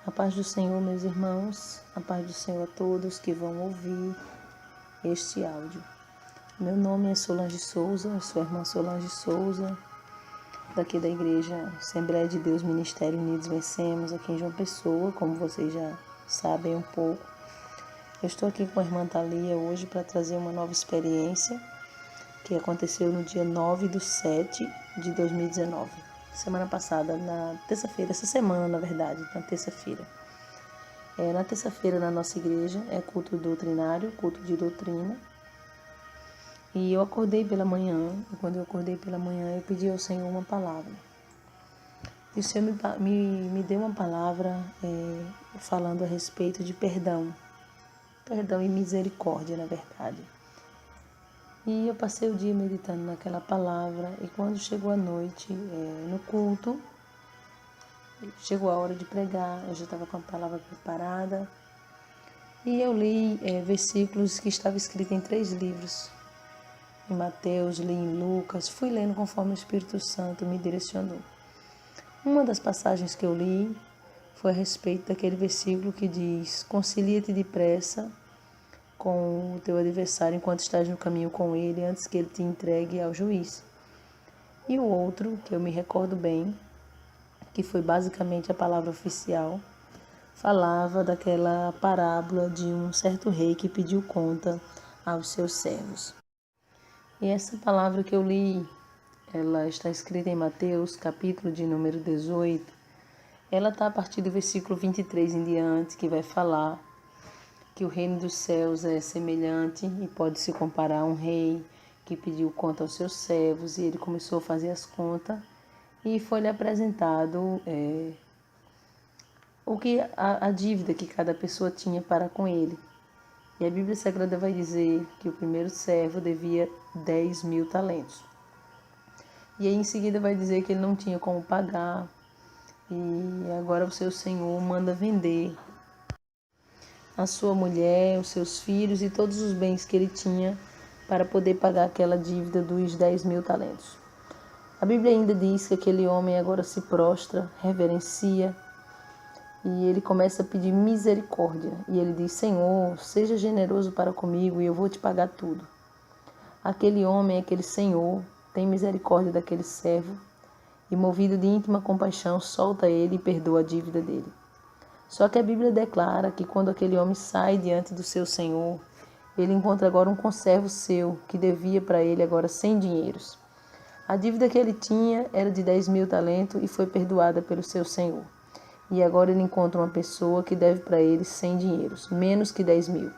A paz do Senhor, meus irmãos, a paz do Senhor a todos que vão ouvir este áudio. Meu nome é Solange Souza, eu sou a irmã Solange Souza, daqui da Igreja Assembleia de Deus Ministério Unidos Vencemos, aqui em João Pessoa, como vocês já sabem um pouco. Eu estou aqui com a irmã Thalia hoje para trazer uma nova experiência que aconteceu no dia 9/7/2019. Semana passada, na terça-feira, essa semana, na verdade, na terça-feira. Na terça-feira, na nossa igreja, é culto doutrinário, culto de doutrina. E eu acordei pela manhã, e quando eu acordei pela manhã, eu pedi ao Senhor uma palavra. E o Senhor me deu uma palavra falando a respeito de perdão. Perdão e misericórdia, na verdade. E eu passei o dia meditando naquela palavra, e quando chegou a noite, no culto, chegou a hora de pregar, eu já estava com a palavra preparada, e eu li versículos que estavam escritos em 3 livros. Em Mateus, li em Lucas, fui lendo conforme o Espírito Santo me direcionou. Uma das passagens que eu li foi a respeito daquele versículo que diz: concilia-te depressa com o teu adversário enquanto estás no caminho com ele, antes que ele te entregue ao juiz. E o outro, que eu me recordo bem, que foi basicamente a palavra oficial, falava daquela parábola de um certo rei que pediu conta aos seus servos. E essa palavra que eu li, ela está escrita em Mateus, capítulo de número 18. Ela está a partir do versículo 23 em diante, que vai falar que o reino dos céus é semelhante e pode se comparar a um rei que pediu conta aos seus servos, e ele começou a fazer as contas e foi-lhe apresentado a dívida que cada pessoa tinha para com ele. E a Bíblia Sagrada vai dizer que o primeiro servo devia 10.000 talentos. E aí em seguida vai dizer que ele não tinha como pagar, e agora o seu senhor manda vender a sua mulher, os seus filhos e todos os bens que ele tinha para poder pagar aquela dívida dos 10.000 talentos. A Bíblia ainda diz que aquele homem agora se prostra, reverencia, e ele começa a pedir misericórdia. E ele diz: Senhor, seja generoso para comigo e eu vou te pagar tudo. Aquele homem, aquele senhor, tem misericórdia daquele servo e, movido de íntima compaixão, solta ele e perdoa a dívida dele. Só que a Bíblia declara que quando aquele homem sai diante do seu senhor, ele encontra agora um conservo seu que devia para ele agora 100 dinheiros. A dívida que ele tinha era de 10.000 talentos e foi perdoada pelo seu senhor. E agora ele encontra uma pessoa que deve para ele 100 dinheiros, menos que 10.000.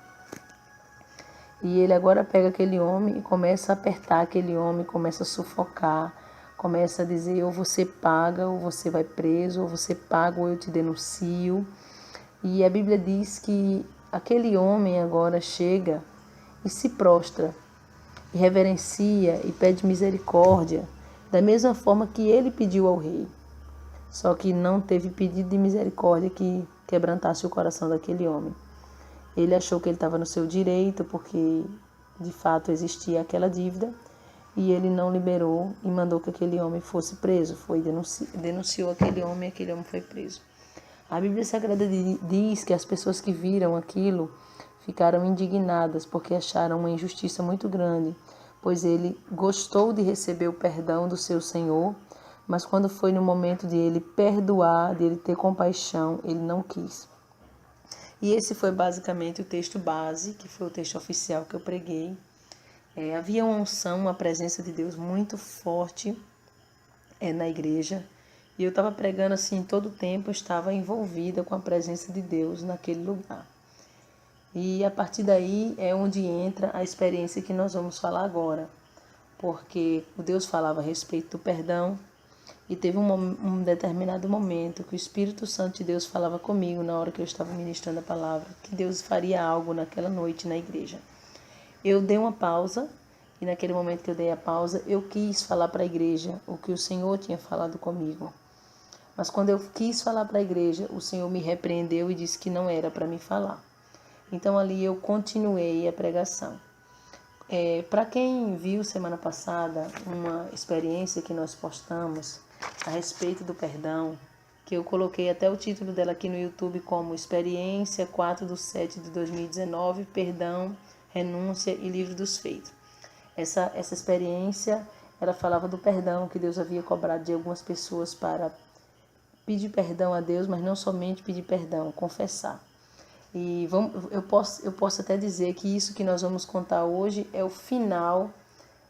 E ele agora pega aquele homem e começa a apertar aquele homem, começa a sufocar, começa a dizer: ou você paga, ou você vai preso, ou você paga, ou eu te denuncio. E a Bíblia diz que aquele homem agora chega e se prostra, e reverencia e pede misericórdia, da mesma forma que ele pediu ao rei. Só que não teve pedido de misericórdia que quebrantasse o coração daquele homem. Ele achou que ele estava no seu direito, porque de fato existia aquela dívida, e ele não liberou e mandou que aquele homem fosse preso. Denunciou aquele homem foi preso. A Bíblia Sagrada diz que as pessoas que viram aquilo ficaram indignadas porque acharam uma injustiça muito grande, pois ele gostou de receber o perdão do seu Senhor, mas quando foi no momento de ele perdoar, de ele ter compaixão, ele não quis. E esse foi basicamente o texto base, que foi o texto oficial que eu preguei. Havia uma unção, uma presença de Deus muito forte na igreja. E eu estava pregando assim todo o tempo, eu estava envolvida com a presença de Deus naquele lugar. E a partir daí é onde entra a experiência que nós vamos falar agora. Porque o Deus falava a respeito do perdão, e teve um determinado momento que o Espírito Santo de Deus falava comigo na hora que eu estava ministrando a palavra, que Deus faria algo naquela noite na igreja. Eu dei uma pausa, e naquele momento que eu dei a pausa, eu quis falar para a igreja o que o Senhor tinha falado comigo. Mas quando eu quis falar para a igreja, o Senhor me repreendeu e disse que não era para me falar. Então ali eu continuei a pregação. Para quem viu semana passada uma experiência que nós postamos a respeito do perdão, que eu coloquei até o título dela aqui no YouTube como Experiência 4/7/2019, Perdão, Renúncia e Livro dos Feitos. Essa experiência, ela falava do perdão que Deus havia cobrado de algumas pessoas para pedir perdão a Deus, mas não somente pedir perdão, confessar. E eu posso até dizer que isso que nós vamos contar hoje é o final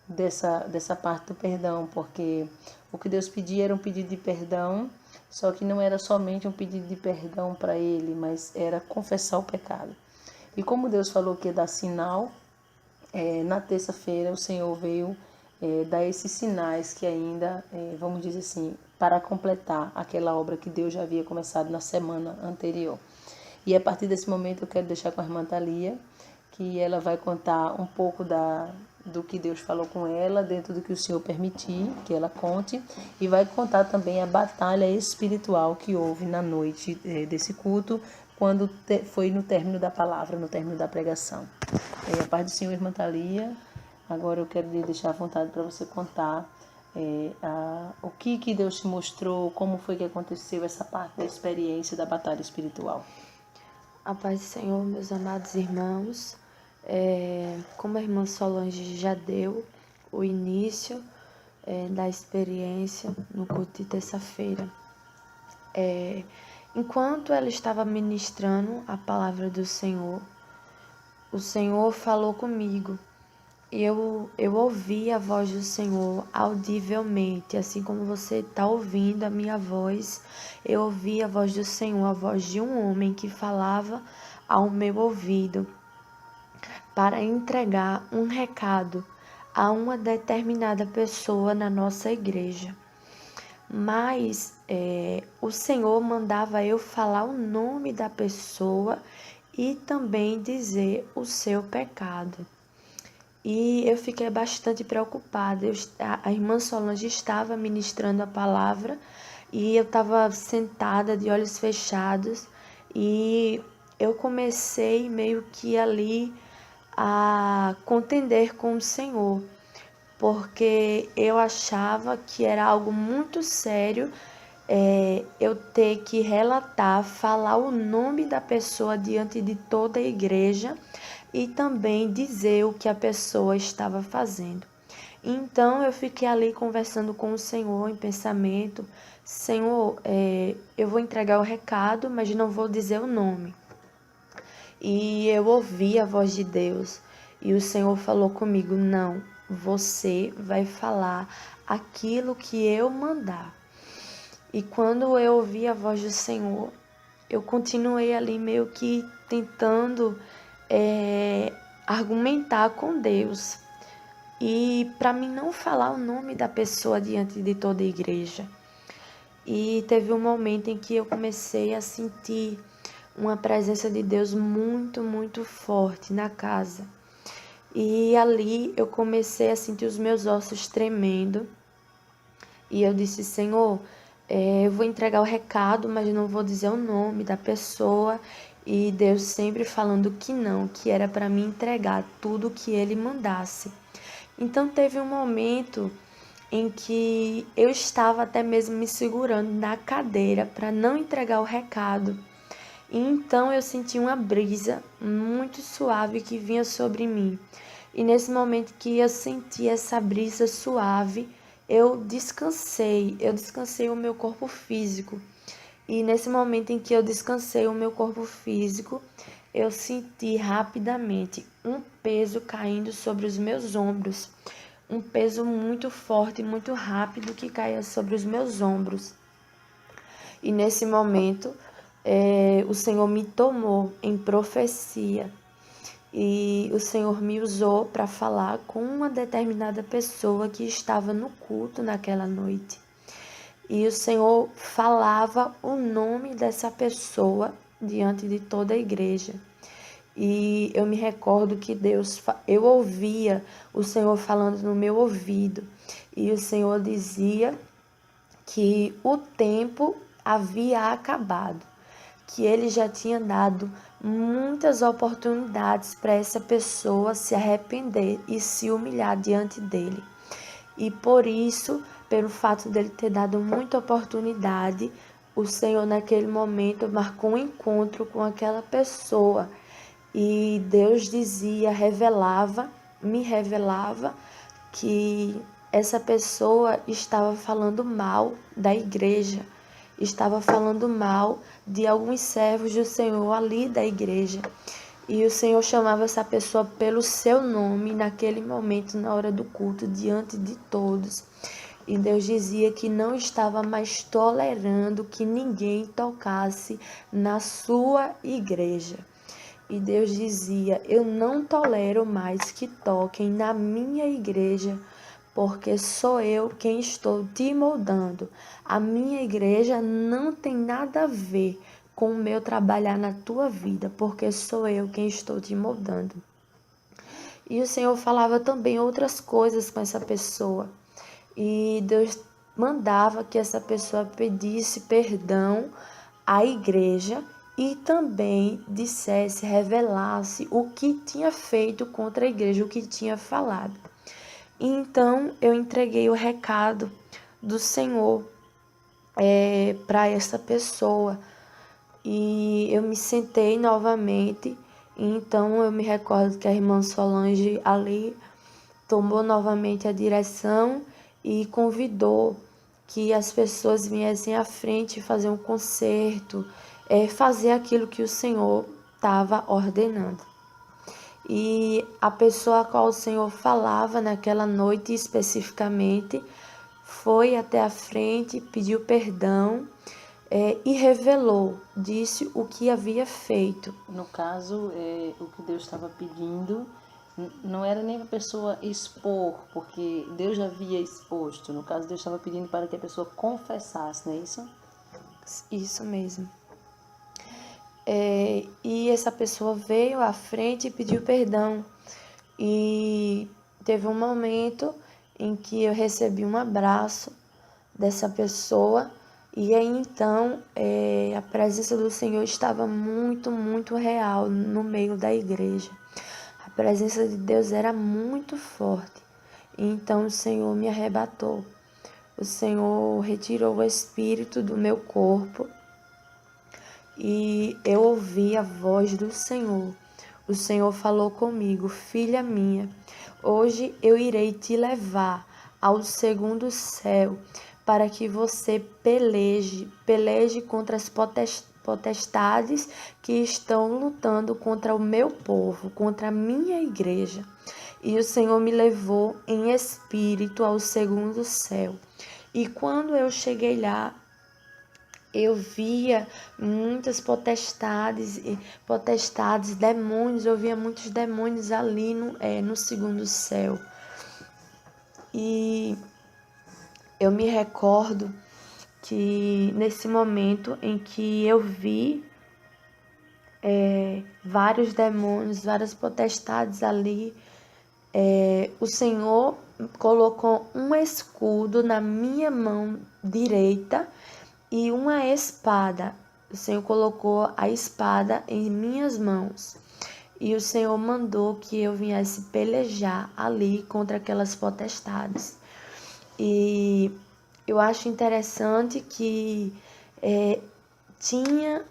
dessa parte do perdão, porque o que Deus pedia era um pedido de perdão, só que não era somente um pedido de perdão para Ele, mas era confessar o pecado. E como Deus falou que ia dar sinal, na terça-feira o Senhor veio dar esses sinais que ainda, vamos dizer assim, para completar aquela obra que Deus já havia começado na semana anterior. E a partir desse momento eu quero deixar com a irmã Thalia, que ela vai contar um pouco do que Deus falou com ela, dentro do que o Senhor permitir que ela conte, e vai contar também a batalha espiritual que houve na noite desse culto, quando foi no término da palavra, no término da pregação. A paz do Senhor, irmã Thalia. Agora eu quero lhe deixar à vontade para você contar o que Deus te mostrou, como foi que aconteceu essa parte da experiência da batalha espiritual. A paz do Senhor, meus amados irmãos. Como a irmã Solange já deu o início da experiência no culto de terça-feira. Enquanto ela estava ministrando a palavra do Senhor, o Senhor falou comigo. Eu ouvi a voz do Senhor audivelmente, assim como você está ouvindo a minha voz. Eu ouvi a voz do Senhor, a voz de um homem que falava ao meu ouvido para entregar um recado a uma determinada pessoa na nossa igreja. Mas o Senhor mandava eu falar o nome da pessoa e também dizer o seu pecado. E eu fiquei bastante preocupada. A irmã Solange estava ministrando a palavra e eu estava sentada de olhos fechados e eu comecei meio que ali a contender com o Senhor, porque eu achava que era algo muito sério eu ter que relatar, falar o nome da pessoa diante de toda a igreja e também dizer o que a pessoa estava fazendo. Então eu fiquei ali conversando com o Senhor em pensamento. Senhor, eu vou entregar o recado, mas não vou dizer o nome. E eu ouvi a voz de Deus e o Senhor falou comigo: não, você vai falar aquilo que eu mandar. E quando eu ouvi a voz do Senhor, eu continuei ali meio que tentando argumentar com Deus. E para mim não falar o nome da pessoa diante de toda a igreja. E teve um momento em que eu comecei a sentir uma presença de Deus muito, muito forte na casa. E ali eu comecei a sentir os meus ossos tremendo. E eu disse: Senhor, eu vou entregar o recado, mas não vou dizer o nome da pessoa. E Deus sempre falando que não, que era para mim entregar tudo que Ele mandasse. Então teve um momento em que eu estava até mesmo me segurando na cadeira para não entregar o recado. E então eu senti uma brisa muito suave que vinha sobre mim. E nesse momento que eu senti essa brisa suave, eu descansei o meu corpo físico. E nesse momento em que eu descansei o meu corpo físico, eu senti rapidamente um peso caindo sobre os meus ombros. Um peso muito forte, muito rápido que caía sobre os meus ombros. E nesse momento, o Senhor me tomou em profecia. E o Senhor me usou para falar com uma determinada pessoa que estava no culto naquela noite. E o Senhor falava o nome dessa pessoa diante de toda a igreja. E eu me recordo que eu ouvia o Senhor falando no meu ouvido. E o Senhor dizia que o tempo havia acabado, que Ele já tinha dado muitas oportunidades para essa pessoa se arrepender e se humilhar diante dele. E por isso, pelo fato dele ter dado muita oportunidade, o Senhor naquele momento marcou um encontro com aquela pessoa e Deus dizia, me revelava que essa pessoa estava falando mal da igreja, estava falando mal de alguns servos do Senhor ali da igreja. E o Senhor chamava essa pessoa pelo seu nome naquele momento, na hora do culto, diante de todos. E Deus dizia que não estava mais tolerando que ninguém tocasse na sua igreja. E Deus dizia, eu não tolero mais que toquem na minha igreja, porque sou eu quem estou te moldando. A minha igreja não tem nada a ver com o meu trabalhar na tua vida, porque sou eu quem estou te moldando. E o Senhor falava também outras coisas com essa pessoa. E Deus mandava que essa pessoa pedisse perdão à igreja e também dissesse, revelasse o que tinha feito contra a igreja, o que tinha falado. E então eu entreguei o recado do Senhor para essa pessoa e eu me sentei novamente. E então eu me recordo que a irmã Solange ali tomou novamente a direção e convidou que as pessoas viessem à frente fazer um concerto, fazer aquilo que o Senhor estava ordenando. E a pessoa a qual o Senhor falava naquela noite especificamente foi até a frente, pediu perdão e revelou, disse o que havia feito. No caso, o que Deus estava pedindo não era nem para a pessoa expor, porque Deus já havia exposto. No caso, Deus estava pedindo para que a pessoa confessasse, não é isso? Isso mesmo. E essa pessoa veio à frente e pediu perdão. E teve um momento em que eu recebi um abraço dessa pessoa. E aí então a presença do Senhor estava muito, muito real no meio da igreja. A presença de Deus era muito forte. E então o Senhor me arrebatou. O Senhor retirou o espírito do meu corpo e eu ouvi a voz do Senhor. O Senhor falou comigo, filha minha, hoje eu irei te levar ao segundo céu para que você peleje contra as potestades que estão lutando contra o meu povo, contra a minha igreja. E o Senhor me levou em espírito ao segundo céu. E quando eu cheguei lá, eu via muitas potestades, demônios, eu via muitos demônios ali no segundo céu. E eu me recordo que nesse momento em que eu vi vários demônios, várias potestades ali, o Senhor colocou um escudo na minha mão direita e uma espada. O Senhor colocou a espada em minhas mãos. E o Senhor mandou que eu viesse pelejar ali contra aquelas potestades. E eu acho interessante que tinha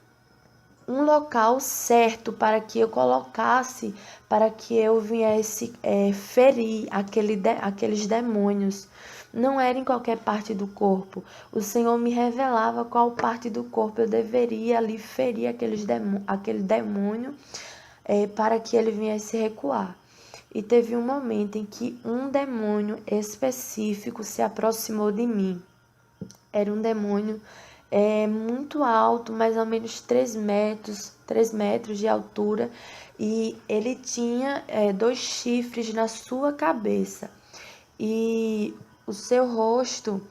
um local certo para que eu colocasse, para que eu viesse ferir aqueles demônios. Não era em qualquer parte do corpo. O Senhor me revelava qual parte do corpo eu deveria ali ferir aquele demônio para que ele viesse recuar. E teve um momento em que um demônio específico se aproximou de mim. Era um demônio muito alto, mais ou menos 3 metros de altura, e ele tinha 2 chifres na sua cabeça. E o seu rosto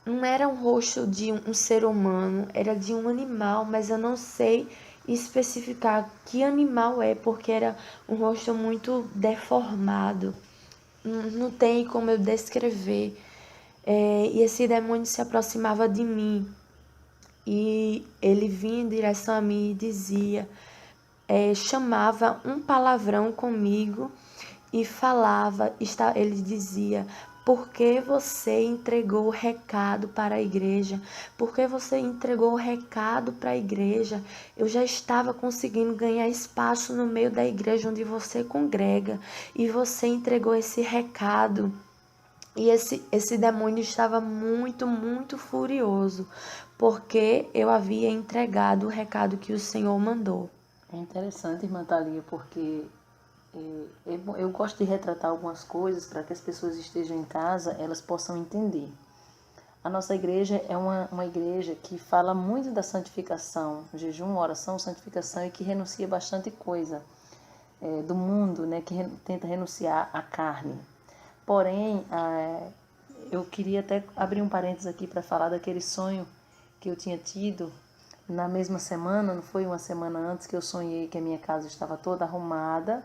não era um rosto de um ser humano, era de um animal, mas eu não sei especificar que animal porque era um rosto muito deformado. Não tem como eu descrever. E esse demônio se aproximava de mim. E ele vinha em direção a mim e dizia, chamava um palavrão comigo e falava, ele dizia, Por que você entregou o recado para a igreja? Por que você entregou o recado para a igreja? Eu já estava conseguindo ganhar espaço no meio da igreja onde você congrega e você entregou esse recado. E esse demônio estava muito, muito furioso, porque eu havia entregado o recado que o Senhor mandou. É interessante, irmã Thalia, porque eu gosto de retratar algumas coisas para que as pessoas estejam em casa, elas possam entender. A nossa igreja é uma igreja que fala muito da santificação, jejum, oração, santificação, e que renuncia bastante coisa do mundo, né, que tenta renunciar à carne. Porém, eu queria até abrir um parênteses aqui para falar daquele sonho que eu tinha tido na mesma semana, não foi uma semana antes, que eu sonhei que a minha casa estava toda arrumada,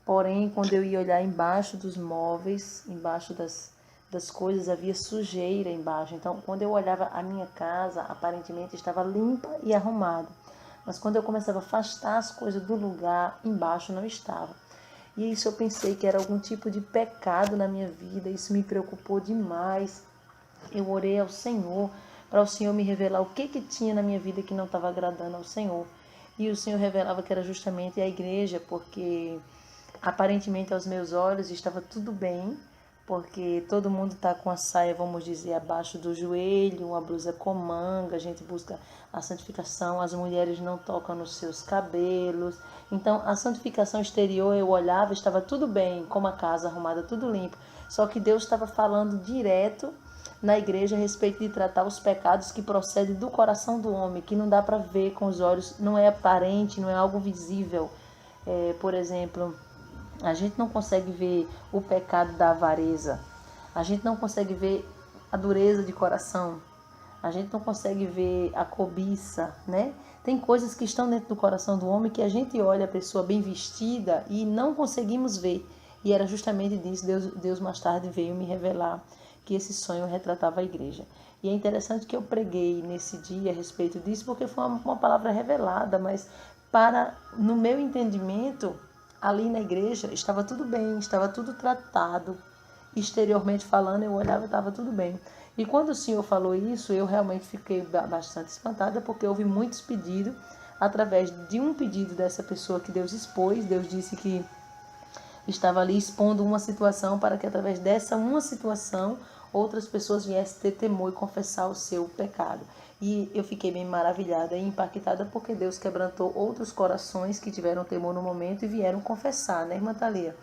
porém, quando eu ia olhar embaixo dos móveis, embaixo das coisas, havia sujeira embaixo. Então, quando eu olhava a minha casa, aparentemente estava limpa e arrumada. Mas quando eu começava a afastar as coisas do lugar, embaixo não estava. E isso eu pensei que era algum tipo de pecado na minha vida, isso me preocupou demais. Eu orei ao Senhor, para o Senhor me revelar o que tinha na minha vida que não estava agradando ao Senhor. E o Senhor revelava que era justamente a igreja, porque aparentemente aos meus olhos estava tudo bem, porque todo mundo está com a saia, vamos dizer, abaixo do joelho, uma blusa com manga, a gente busca a santificação, as mulheres não tocam nos seus cabelos. Então, a santificação exterior, eu olhava, estava tudo bem, como a casa arrumada, tudo limpo. Só que Deus estava falando direto na igreja a respeito de tratar os pecados que procedem do coração do homem, que não dá para ver com os olhos, não é aparente, não é algo visível. Por exemplo, a gente não consegue ver o pecado da avareza. A gente não consegue ver a dureza de coração. A gente não consegue ver a cobiça, né? Tem coisas que estão dentro do coração do homem que a gente olha a pessoa bem vestida e não conseguimos ver. E era justamente disso, Deus mais tarde veio me revelar que esse sonho retratava a igreja. E é interessante que eu preguei nesse dia a respeito disso, porque foi uma palavra revelada, mas no meu entendimento, ali na igreja estava tudo bem, estava tudo tratado. Exteriormente falando, eu olhava e estava tudo bem. E quando o Senhor falou isso, eu realmente fiquei bastante espantada, porque houve muitos pedidos, através de um pedido dessa pessoa que Deus expôs. Deus disse que estava ali expondo uma situação para que através dessa uma situação outras pessoas viessem ter temor e confessar o seu pecado. E eu fiquei bem maravilhada e impactada, porque Deus quebrantou outros corações que tiveram temor no momento e vieram confessar, né, irmã Thalia?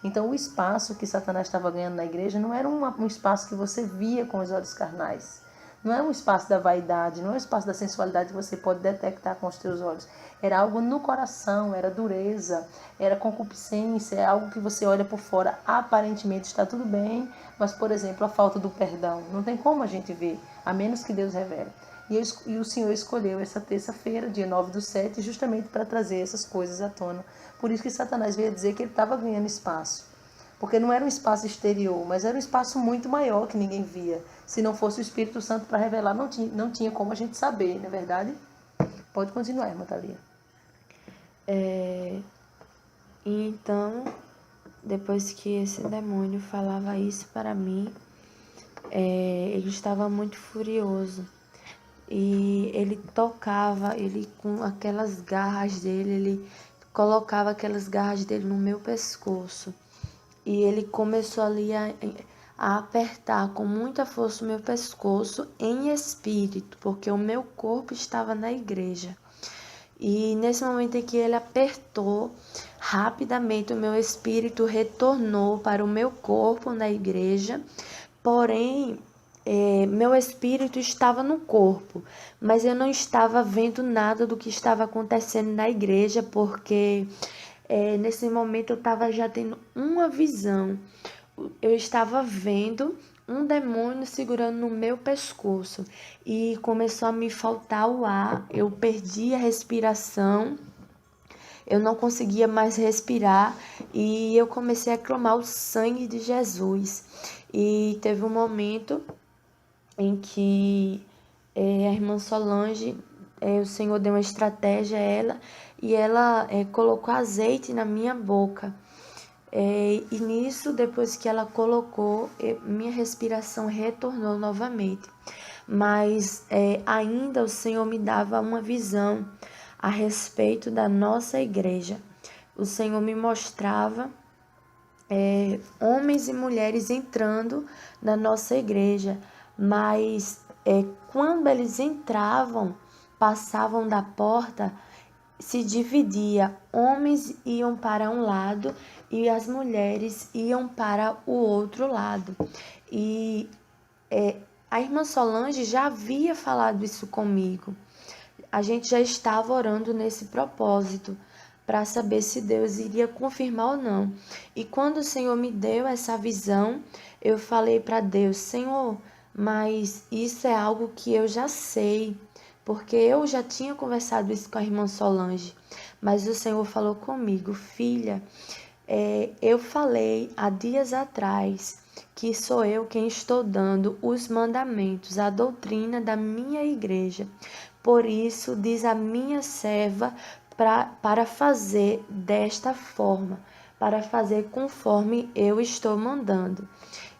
Então, o espaço que Satanás estava ganhando na igreja não era um espaço que você via com os olhos carnais. Não é um espaço da vaidade, não é um espaço da sensualidade que você pode detectar com os teus olhos. Era algo no coração, era dureza, era concupiscência, é algo que você olha por fora, aparentemente está tudo bem, mas, por exemplo, a falta do perdão. Não tem como a gente ver, a menos que Deus revele. E o Senhor escolheu essa terça-feira, dia 9/7, justamente para trazer essas coisas à tona. Por isso que Satanás veio dizer que ele estava ganhando espaço. Porque não era um espaço exterior, mas era um espaço muito maior que ninguém via. Se não fosse o Espírito Santo para revelar, não tinha como a gente saber, não é verdade? Pode continuar, irmã Thalia. Então, depois que esse demônio falava isso para mim, ele estava muito furioso. E ele tocava, ele com aquelas garras dele, ele colocava aquelas garras dele no meu pescoço. E ele começou ali a apertar com muita força o meu pescoço em espírito, porque o meu corpo estava na igreja. E nesse momento em que ele apertou, rapidamente o meu espírito retornou para o meu corpo na igreja, porém, meu espírito estava no corpo, mas eu não estava vendo nada do que estava acontecendo na igreja, porque nesse momento eu estava já tendo uma visão. Eu estava vendo um demônio segurando no meu pescoço e começou a me faltar o ar. Eu perdi a respiração, eu não conseguia mais respirar e eu comecei a clamar o sangue de Jesus. E teve um momento em que a irmã Solange, o Senhor deu uma estratégia a ela e ela colocou azeite na minha boca. E nisso, depois que ela colocou, minha respiração retornou novamente. Mas ainda o Senhor me dava uma visão a respeito da nossa igreja. O Senhor me mostrava homens e mulheres entrando na nossa igreja, mas quando eles entravam, passavam da porta, se dividia, homens iam para um lado e as mulheres iam para o outro lado. E a irmã Solange já havia falado isso comigo. A gente já estava orando nesse propósito para saber se Deus iria confirmar ou não. E quando o Senhor me deu essa visão, eu falei para Deus: Senhor, mas isso é algo que eu já sei, porque eu já tinha conversado isso com a irmã Solange. Mas o Senhor falou comigo: filha, eu falei há dias atrás que sou eu quem estou dando os mandamentos, a doutrina da minha igreja. Por isso, diz a minha serva para fazer desta forma, para fazer conforme eu estou mandando.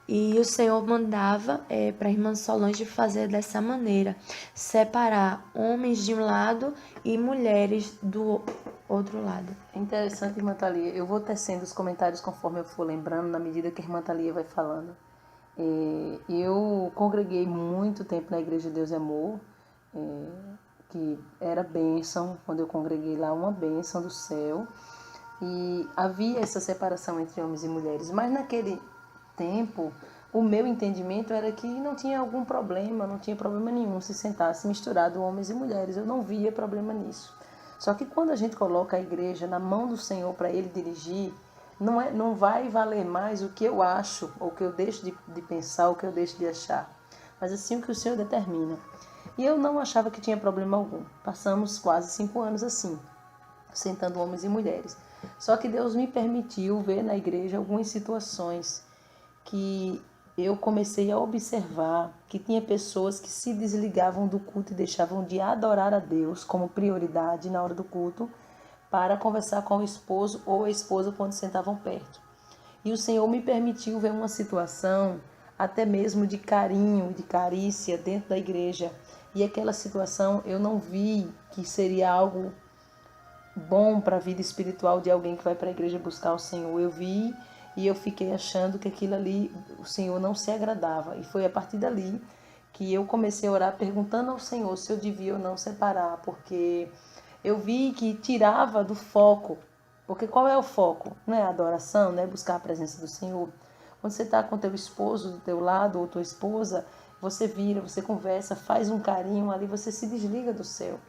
E o Senhor mandava para a irmã Solange fazer dessa maneira, separar homens de um lado e mulheres do outro lado. É interessante, irmã Thalia. Eu vou tecendo os comentários conforme eu for lembrando, na medida que a irmã Thalia vai falando. Eu congreguei muito tempo na Igreja de Deus e Amor, que era bênção, quando eu congreguei lá, uma bênção do céu. E havia essa separação entre homens e mulheres, mas naquele tempo o meu entendimento era que não tinha algum problema, não tinha problema nenhum se sentasse misturado homens e mulheres, eu não via problema nisso. Só que quando a gente coloca a igreja na mão do Senhor para Ele dirigir, não vai valer mais o que eu acho, ou o que eu deixo de pensar, ou o que eu deixo de achar, mas assim o que o Senhor determina. E eu não achava que tinha problema algum. Passamos quase 5 anos assim, sentando homens e mulheres. Só que Deus me permitiu ver na igreja algumas situações que eu comecei a observar que tinha pessoas que se desligavam do culto e deixavam de adorar a Deus como prioridade na hora do culto para conversar com o esposo ou a esposa quando sentavam perto. E o Senhor me permitiu ver uma situação até mesmo de carinho e de carícia dentro da igreja. E aquela situação eu não vi que seria algo bom para a vida espiritual de alguém que vai para a igreja buscar o Senhor. Eu vi e eu fiquei achando que aquilo ali, o Senhor não se agradava. E foi a partir dali que eu comecei a orar perguntando ao Senhor se eu devia ou não separar, porque eu vi que tirava do foco. Porque qual é o foco? Não é a adoração, não é buscar a presença do Senhor. Quando você está com teu esposo do teu lado ou tua esposa, você vira, você conversa, faz um carinho ali, você se desliga do céu.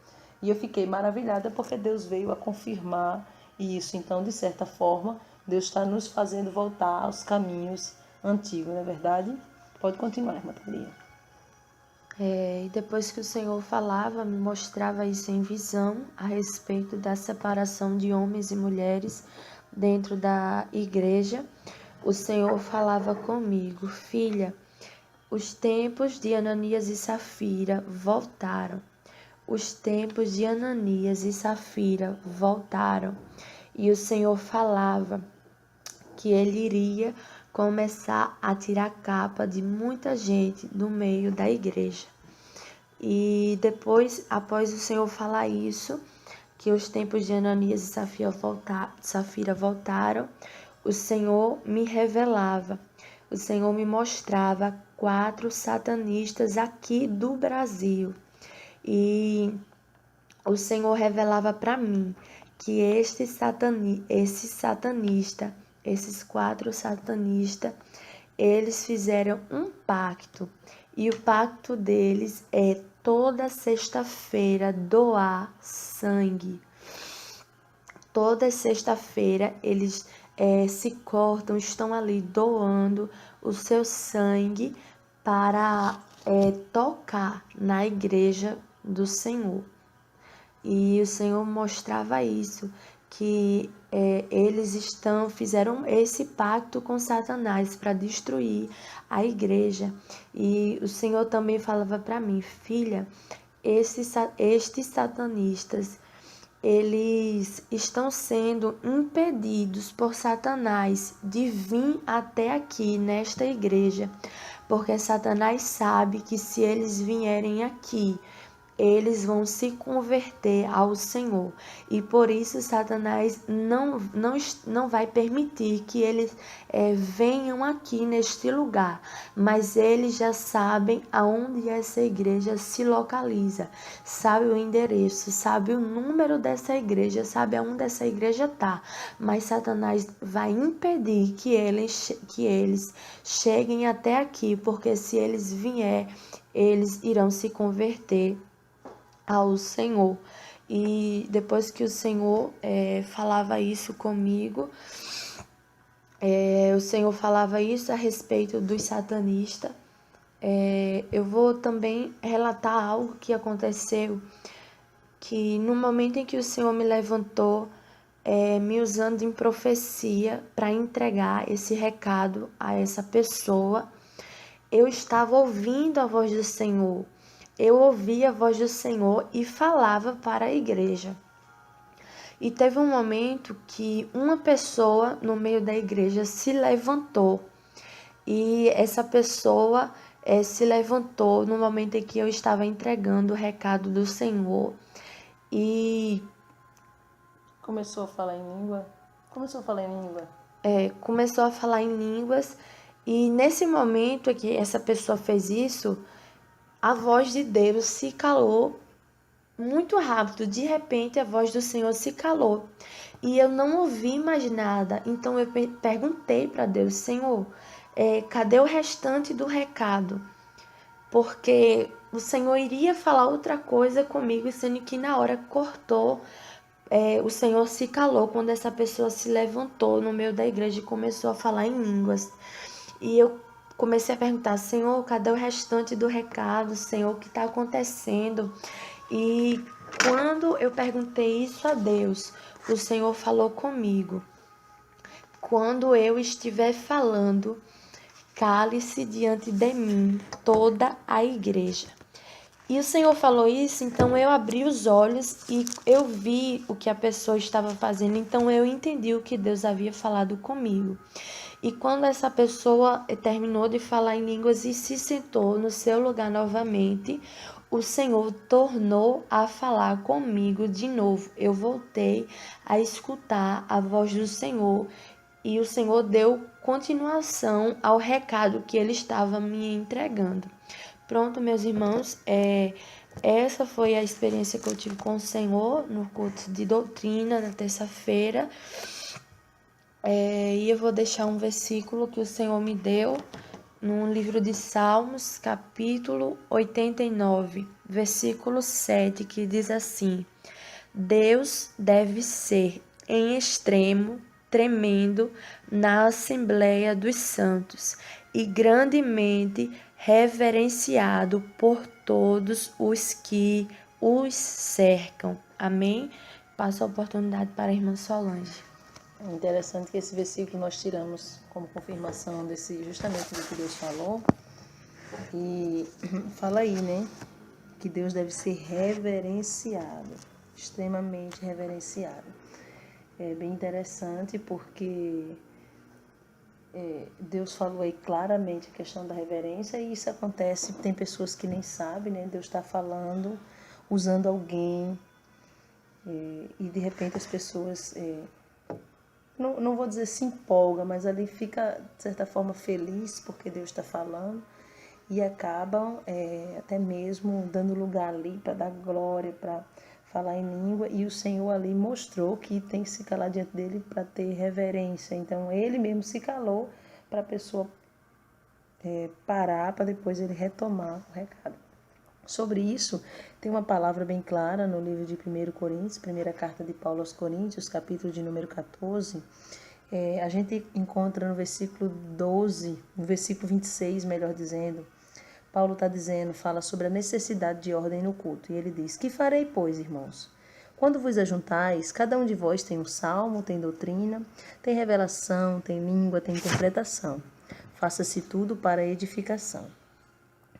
E eu fiquei maravilhada porque Deus veio a confirmar isso. Então, de certa forma, Deus está nos fazendo voltar aos caminhos antigos, não é verdade? Pode continuar, irmã Thalia. E depois que o Senhor falava, me mostrava isso em visão a respeito da separação de homens e mulheres dentro da igreja, o Senhor falava comigo: filha, os tempos de Ananias e Safira voltaram. Os tempos de Ananias e Safira voltaram. E o Senhor falava que ele iria começar a tirar a capa de muita gente do meio da igreja. E depois, após o Senhor falar isso, que os tempos de Ananias e Safira voltaram, o Senhor me revelava, o Senhor me mostrava 4 satanistas aqui do Brasil. E o Senhor revelava para mim que esses 4 satanistas, eles fizeram um pacto. E o pacto deles é toda sexta-feira doar sangue. Toda sexta-feira eles se cortam, estão ali doando o seu sangue para tocar na igreja do Senhor. E o Senhor mostrava isso, que eles fizeram esse pacto com Satanás para destruir a igreja. E o Senhor também falava para mim: filha, estes satanistas, eles estão sendo impedidos por Satanás de vir até aqui, nesta igreja, porque Satanás sabe que se eles vierem aqui, eles vão se converter ao Senhor. E por isso Satanás não vai permitir que eles venham aqui neste lugar. Mas eles já sabem aonde essa igreja se localiza. Sabe o endereço, sabe o número dessa igreja, sabe aonde essa igreja está. Mas Satanás vai impedir que eles cheguem até aqui, porque se eles vier, eles irão se converter ao Senhor. E depois que o Senhor falava isso comigo, o Senhor falava isso a respeito dos satanistas. Eu vou também relatar algo que aconteceu, que no momento em que o Senhor me levantou, me usando em profecia para entregar esse recado a essa pessoa, eu estava ouvindo a voz do Senhor. Eu ouvi a voz do Senhor e falava para a igreja. E teve um momento que uma pessoa no meio da igreja se levantou. E essa pessoa se levantou no momento em que eu estava entregando o recado do Senhor. E Começou a falar em língua? Começou a falar em língua? Começou a falar em línguas. E nesse momento em que essa pessoa fez isso, a voz de Deus se calou muito rápido. De repente, a voz do Senhor se calou. E eu não ouvi mais nada. Então, eu perguntei para Deus: Senhor, cadê o restante do recado? Porque o Senhor iria falar outra coisa comigo, sendo que na hora cortou. O Senhor se calou quando essa pessoa se levantou no meio da igreja e começou a falar em línguas. E eu comecei a perguntar: Senhor, cadê o restante do recado? Senhor, o que está acontecendo? E quando eu perguntei isso a Deus, o Senhor falou comigo: quando eu estiver falando, cale-se diante de mim toda a igreja. E o Senhor falou isso, então eu abri os olhos e eu vi o que a pessoa estava fazendo, então eu entendi o que Deus havia falado comigo. E quando essa pessoa terminou de falar em línguas e se sentou no seu lugar novamente, o Senhor tornou a falar comigo de novo. Eu voltei a escutar a voz do Senhor e o Senhor deu continuação ao recado que ele estava me entregando. Pronto, meus irmãos, essa foi a experiência que eu tive com o Senhor no culto de doutrina da terça-feira. E eu vou deixar um versículo que o Senhor me deu no livro de Salmos, capítulo 89, versículo 7, que diz assim: Deus deve ser em extremo tremendo na Assembleia dos Santos e grandemente reverenciado por todos os que os cercam. Amém? Passo a oportunidade para a irmã Solange. É interessante que esse versículo nós tiramos como confirmação justamente do que Deus falou. E fala aí, né? Que Deus deve ser reverenciado, extremamente reverenciado. É bem interessante porque Deus falou aí claramente a questão da reverência e isso acontece, tem pessoas que nem sabem, né? Deus está falando, usando alguém e de repente as pessoas, não vou dizer se empolga, mas ali fica de certa forma feliz porque Deus está falando e acabam até mesmo dando lugar ali para dar glória, para falar em língua, e o Senhor ali mostrou que tem que se calar diante dele para ter reverência. Então ele mesmo se calou para a pessoa parar, para depois ele retomar o recado. Sobre isso, tem uma palavra bem clara no livro de 1 Coríntios, primeira carta de Paulo aos Coríntios, capítulo de número 14. A gente encontra no versículo 12, no versículo 26, melhor dizendo, Paulo está dizendo, fala sobre a necessidade de ordem no culto. E ele diz: Que farei, pois, irmãos? Quando vos ajuntais, cada um de vós tem um salmo, tem doutrina, tem revelação, tem língua, tem interpretação. Faça-se tudo para edificação.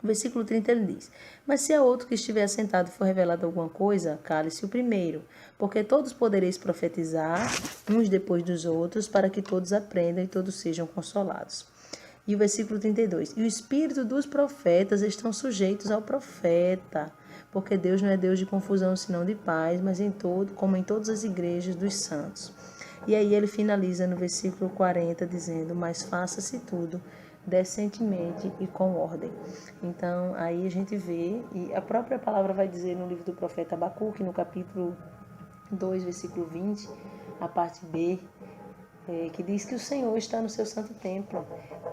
No versículo 30 ele diz: Mas se a outro que estiver assentado for revelado alguma coisa, cale-se o primeiro, porque todos podereis profetizar, uns depois dos outros, para que todos aprendam e todos sejam consolados. E o versículo 32: E o espírito dos profetas estão sujeitos ao profeta, porque Deus não é Deus de confusão, senão de paz, mas como em todas as igrejas dos santos. E aí ele finaliza no versículo 40 dizendo: Mas faça-se tudo decentemente e com ordem. Então, aí a gente vê, e a própria palavra vai dizer no livro do profeta Abacuque, no capítulo 2, versículo 20, a parte B, que diz que o Senhor está no seu santo templo,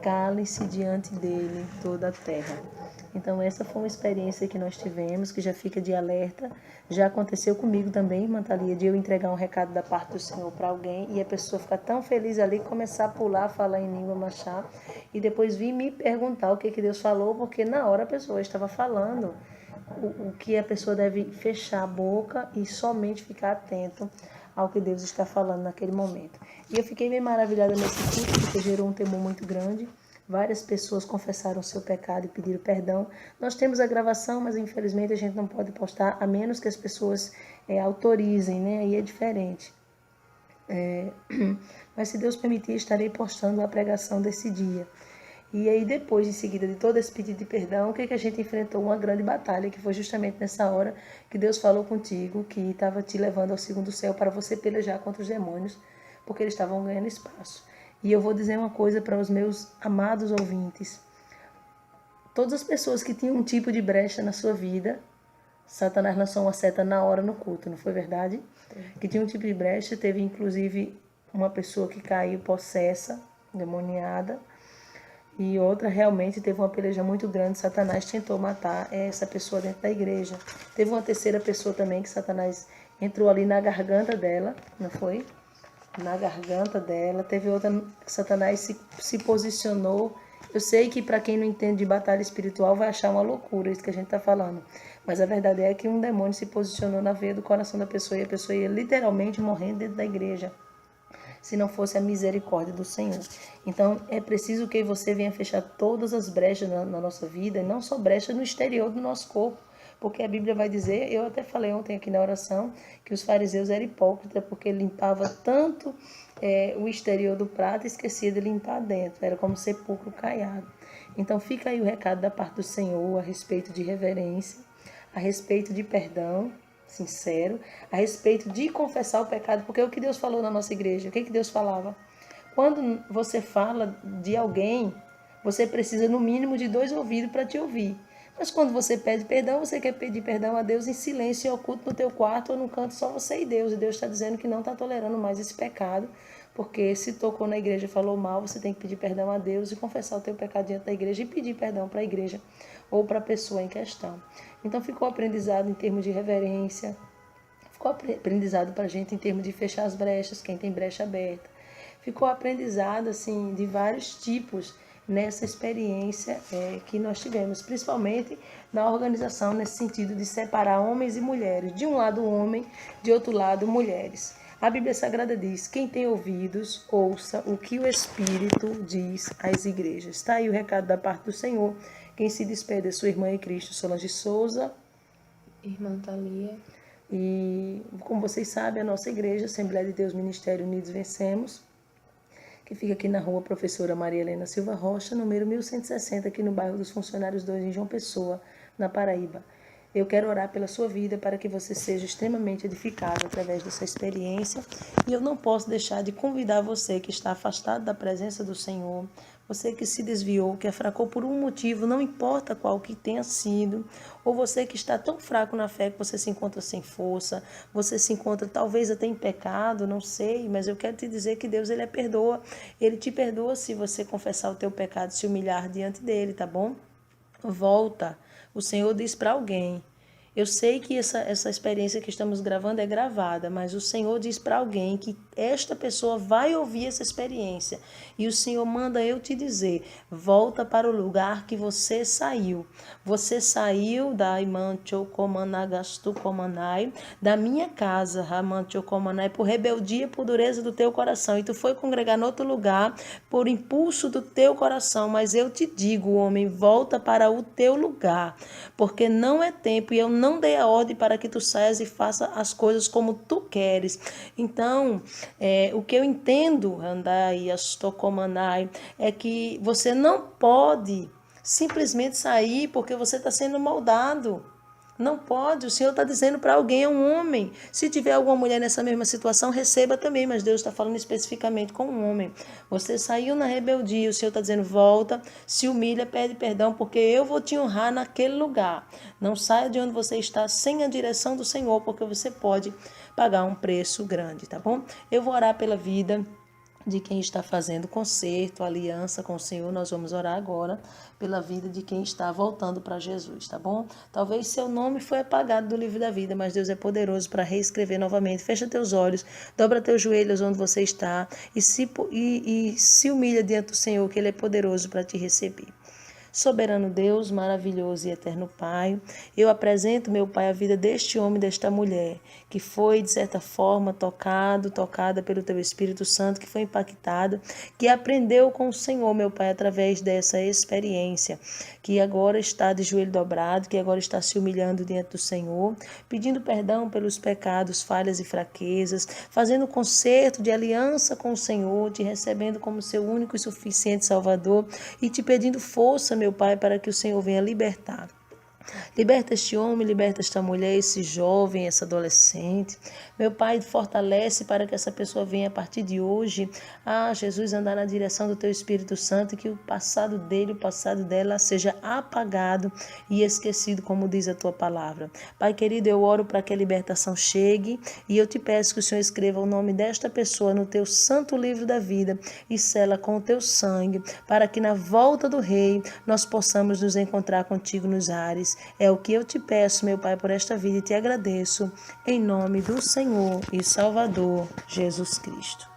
cale-se diante dele toda a terra. Então, essa foi uma experiência que nós tivemos, que já fica de alerta. Já aconteceu comigo também, irmã Thalia, de eu entregar um recado da parte do Senhor para alguém e a pessoa ficar tão feliz ali, começar a pular, falar em língua machá, e depois vir me perguntar o que Deus falou, porque na hora a pessoa estava falando o que a pessoa deve fechar a boca e somente ficar atento ao que Deus está falando naquele momento. E eu fiquei meio maravilhada nesse culto, porque gerou um temor muito grande. Várias pessoas confessaram o seu pecado e pediram perdão. Nós temos a gravação, mas infelizmente a gente não pode postar, a menos que as pessoas autorizem, né? Aí é diferente. Mas se Deus permitir, estarei postando a pregação desse dia. E aí depois, em seguida de todo esse pedido de perdão, o que a gente enfrentou? Uma grande batalha, que foi justamente nessa hora que Deus falou contigo, que estava te levando ao segundo céu para você pelejar contra os demônios, porque eles estavam ganhando espaço. E eu vou dizer uma coisa para os meus amados ouvintes. Todas as pessoas que tinham um tipo de brecha na sua vida, Satanás lançou uma seta na hora no culto, não foi verdade? Que tinha um tipo de brecha, teve inclusive uma pessoa que caiu possessa, demoniada, e outra realmente teve uma peleja muito grande. Satanás tentou matar essa pessoa dentro da igreja. Teve uma terceira pessoa também que Satanás entrou ali na garganta dela, não foi? Na garganta dela. Teve outra que Satanás se posicionou. Eu sei que para quem não entende de batalha espiritual vai achar uma loucura isso que a gente está falando. Mas a verdade é que um demônio se posicionou na veia do coração da pessoa e a pessoa ia literalmente morrendo dentro da igreja, se não fosse a misericórdia do Senhor. Então, é preciso que você venha fechar todas as brechas na nossa vida, e não só brechas no exterior do nosso corpo, porque a Bíblia vai dizer, eu até falei ontem aqui na oração, que os fariseus eram hipócritas, porque limpava tanto o exterior do prato e esquecia de limpar dentro, era como sepulcro caiado. Então, fica aí o recado da parte do Senhor a respeito de reverência, a respeito de perdão sincero, a respeito de confessar o pecado, porque é o que Deus falou na nossa igreja. O que Deus falava? Quando você fala de alguém, você precisa no mínimo de 2 ouvidos para te ouvir. Mas quando você pede perdão, você quer pedir perdão a Deus em silêncio e oculto no teu quarto ou no canto só você e Deus. E Deus está dizendo que não está tolerando mais esse pecado, porque se tocou na igreja e falou mal, você tem que pedir perdão a Deus e confessar o teu pecado diante da igreja e pedir perdão para a igreja ou para a pessoa em questão. Então ficou aprendizado em termos de reverência, ficou aprendizado para a gente em termos de fechar as brechas, quem tem brecha aberta. Ficou aprendizado assim de vários tipos nessa experiência que nós tivemos, principalmente na organização, nesse sentido de separar homens e mulheres. De um lado homem, de outro lado mulheres. A Bíblia Sagrada diz, quem tem ouvidos, ouça o que o Espírito diz às igrejas. Está aí o recado da parte do Senhor. Quem se despede é sua irmã em Cristo, Solange Souza. Irmã Thalia. E, como vocês sabem, a nossa igreja, Assembleia de Deus Ministério Unidos Vencemos, que fica aqui na rua Professora Maria Helena Silva Rocha, número 1160, aqui no bairro dos Funcionários 2, em João Pessoa, na Paraíba. Eu quero orar pela sua vida para que você seja extremamente edificado através dessa experiência. E eu não posso deixar de convidar você que está afastado da presença do Senhor, você que se desviou, que afracou por um motivo, não importa qual que tenha sido, ou você que está tão fraco na fé que você se encontra sem força, você se encontra talvez até em pecado, não sei, mas eu quero te dizer que Deus, Ele perdoa. Ele te perdoa se você confessar o teu pecado, se humilhar diante dele, tá bom? Volta. O Senhor diz para alguém, Eu sei que essa experiência que estamos gravando é gravada, mas o Senhor diz para alguém que esta pessoa vai ouvir essa experiência. E o Senhor manda eu te dizer, volta para o lugar que você saiu. Você saiu da da minha casa, por rebeldia e por dureza do teu coração. E tu foi congregar em outro lugar por impulso do teu coração. Mas eu te digo, homem, volta para o teu lugar, porque não é tempo e eu não dei a ordem para que tu saias e faça as coisas como tu queres. Então, o que eu entendo, Andai, Astocomanai, é que você não pode simplesmente sair porque você está sendo moldado. Não pode, o Senhor está dizendo para alguém, é um homem. Se tiver alguma mulher nessa mesma situação, receba também, mas Deus está falando especificamente com um homem. Você saiu na rebeldia, o Senhor está dizendo, volta, se humilha, pede perdão, porque eu vou te honrar naquele lugar. Não saia de onde você está sem a direção do Senhor, porque você pode pagar um preço grande, tá bom? Eu vou orar pela vida de quem está fazendo concerto, aliança com o Senhor. Nós vamos orar agora pela vida de quem está voltando para Jesus, tá bom? Talvez seu nome foi apagado do livro da vida, mas Deus é poderoso para reescrever novamente. Fecha teus olhos, dobra teus joelhos onde você está e se humilha diante do Senhor, que Ele é poderoso para te receber. Soberano Deus, maravilhoso e eterno Pai, eu apresento, meu Pai, a vida deste homem e desta mulher, que foi, de certa forma, tocada pelo Teu Espírito Santo, que foi impactada, que aprendeu com o Senhor, meu Pai, através dessa experiência, que agora está de joelho dobrado, que agora está se humilhando diante do Senhor, pedindo perdão pelos pecados, falhas e fraquezas, fazendo concerto de aliança com o Senhor, te recebendo como seu único e suficiente Salvador e te pedindo força, meu Pai, para que o Senhor venha libertar. Liberta este homem, liberta esta mulher, esse jovem, essa adolescente. Meu Pai, fortalece para que essa pessoa venha a partir de hoje, Jesus, andar na direção do Teu Espírito Santo e que o passado dele, o passado dela seja apagado e esquecido, como diz a Tua palavra. Pai querido, eu oro para que a libertação chegue e eu te peço que o Senhor escreva o nome desta pessoa no Teu santo livro da vida e sela com o Teu sangue, para que na volta do Rei nós possamos nos encontrar contigo nos ares. É o que eu te peço, meu Pai, por esta vida e te agradeço, em nome do Senhor e Salvador Jesus Cristo.